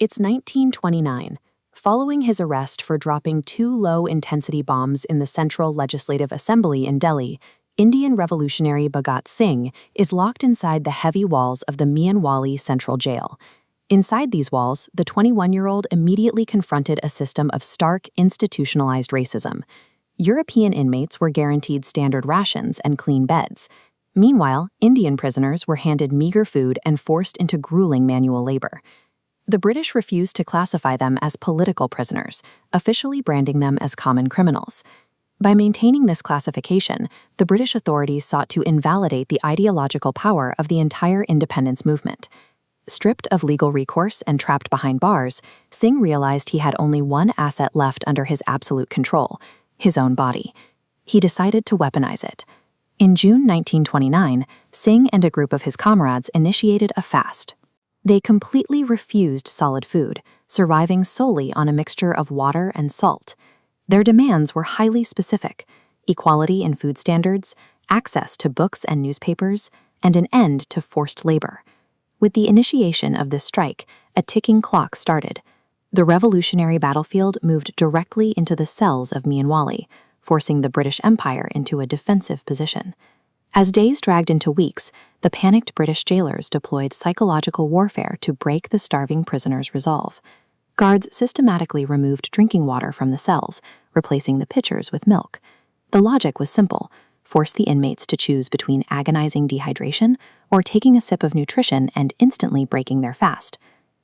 It's 1929. Following his arrest for dropping 2 low-intensity bombs in the Central Legislative Assembly in Delhi, Indian revolutionary Bhagat Singh is locked inside the heavy walls of the Mianwali Central Jail. Inside these walls, the 21-year-old immediately confronted a system of stark, institutionalized racism. European inmates were guaranteed standard rations and clean beds. Meanwhile, Indian prisoners were handed meager food and forced into grueling manual labor. The British refused to classify them as political prisoners, officially branding them as common criminals. By maintaining this classification, the British authorities sought to invalidate the ideological power of the entire independence movement. Stripped of legal recourse and trapped behind bars, Singh realized he had only one asset left under his absolute control: his own body. He decided to weaponize it. In June 1929, Singh and a group of his comrades initiated a fast. They completely refused solid food, surviving solely on a mixture of water and salt. Their demands were highly specific: equality in food standards, access to books and newspapers, and an end to forced labor. With the initiation of this strike, a ticking clock started. The revolutionary battlefield moved directly into the cells of Mianwali, forcing the British Empire into a defensive position. As days dragged into weeks, the panicked British jailers deployed psychological warfare to break the starving prisoners' resolve. Guards systematically removed drinking water from the cells, replacing the pitchers with milk. The logic was simple: force the inmates to choose between agonizing dehydration or taking a sip of nutrition and instantly breaking their fast.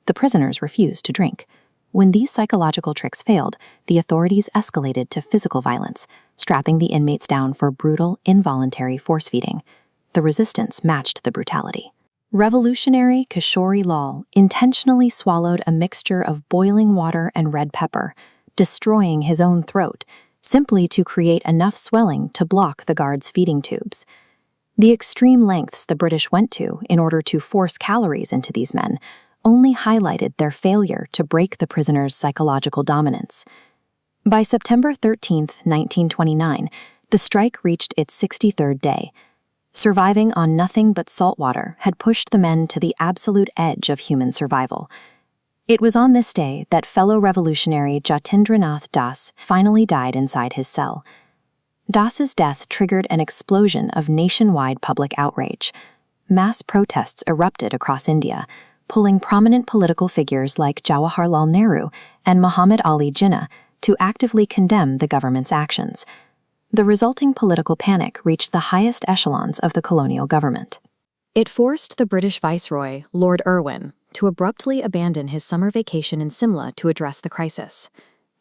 The prisoners refused to drink. When these psychological tricks failed, the authorities escalated to physical violence, strapping the inmates down for brutal, involuntary force-feeding. The resistance matched the brutality. Revolutionary Kishori Lal intentionally swallowed a mixture of boiling water and red pepper, destroying his own throat, simply to create enough swelling to block the guards' feeding tubes. The extreme lengths the British went to in order to force calories into these men only highlighted their failure to break the prisoners' psychological dominance. By September 13, 1929, the strike reached its 63rd day. Surviving on nothing but salt water had pushed the men to the absolute edge of human survival. It was on this day that fellow revolutionary Jatindranath Das finally died inside his cell. Das's death triggered an explosion of nationwide public outrage. Mass protests erupted across India, pulling prominent political figures like Jawaharlal Nehru and Muhammad Ali Jinnah to actively condemn the government's actions. The resulting political panic reached the highest echelons of the colonial government. It forced the British Viceroy, Lord Irwin, to abruptly abandon his summer vacation in Simla to address the crisis.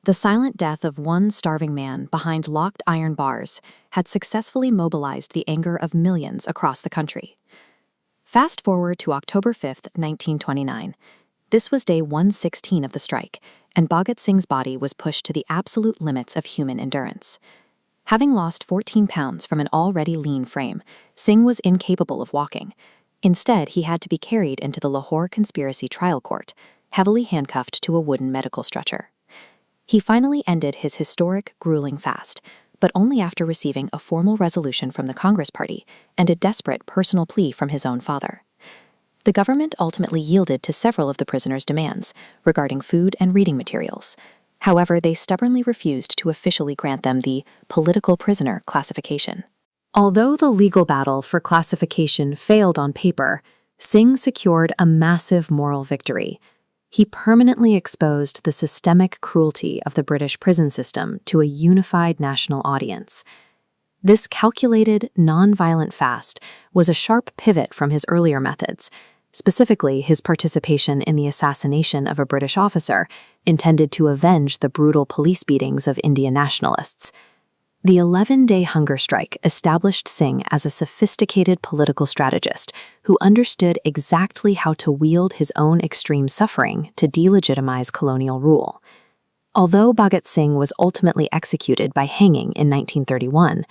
The silent death of one starving man behind locked iron bars had successfully mobilized the anger of millions across the country. Fast forward to October 5, 1929. This was day 116 of the strike, and Bhagat Singh's body was pushed to the absolute limits of human endurance. Having lost 14 pounds from an already lean frame, Singh was incapable of walking. Instead, he had to be carried into the Lahore conspiracy trial court, heavily handcuffed to a wooden medical stretcher. He finally ended his historic, grueling fast, but only after receiving a formal resolution from the Congress Party and a desperate personal plea from his own father. The government ultimately yielded to several of the prisoners' demands regarding food and reading materials. However, they stubbornly refused to officially grant them the political prisoner classification. Although the legal battle for classification failed on paper, Singh secured a massive moral victory. He permanently exposed the systemic cruelty of the British prison system to a unified national audience. This calculated, non-violent fast was a sharp pivot from his earlier methods, specifically his participation in the assassination of a British officer intended to avenge the brutal police beatings of Indian nationalists. The 11-day hunger strike established Singh as a sophisticated political strategist who understood exactly how to wield his own extreme suffering to delegitimize colonial rule. Although Bhagat Singh was ultimately executed by hanging in 1931,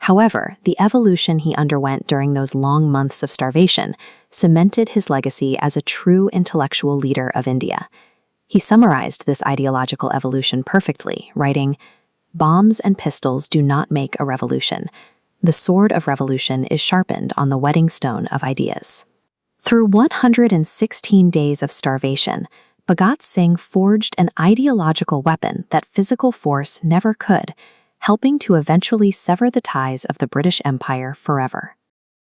however, the evolution he underwent during those long months of starvation cemented his legacy as a true intellectual leader of India. He summarized this ideological evolution perfectly, writing, "Bombs and pistols do not make a revolution. The sword of revolution is sharpened on the wedding stone of ideas." Through 116 days of starvation, Bhagat Singh forged an ideological weapon that physical force never could, helping to eventually sever the ties of the British Empire forever.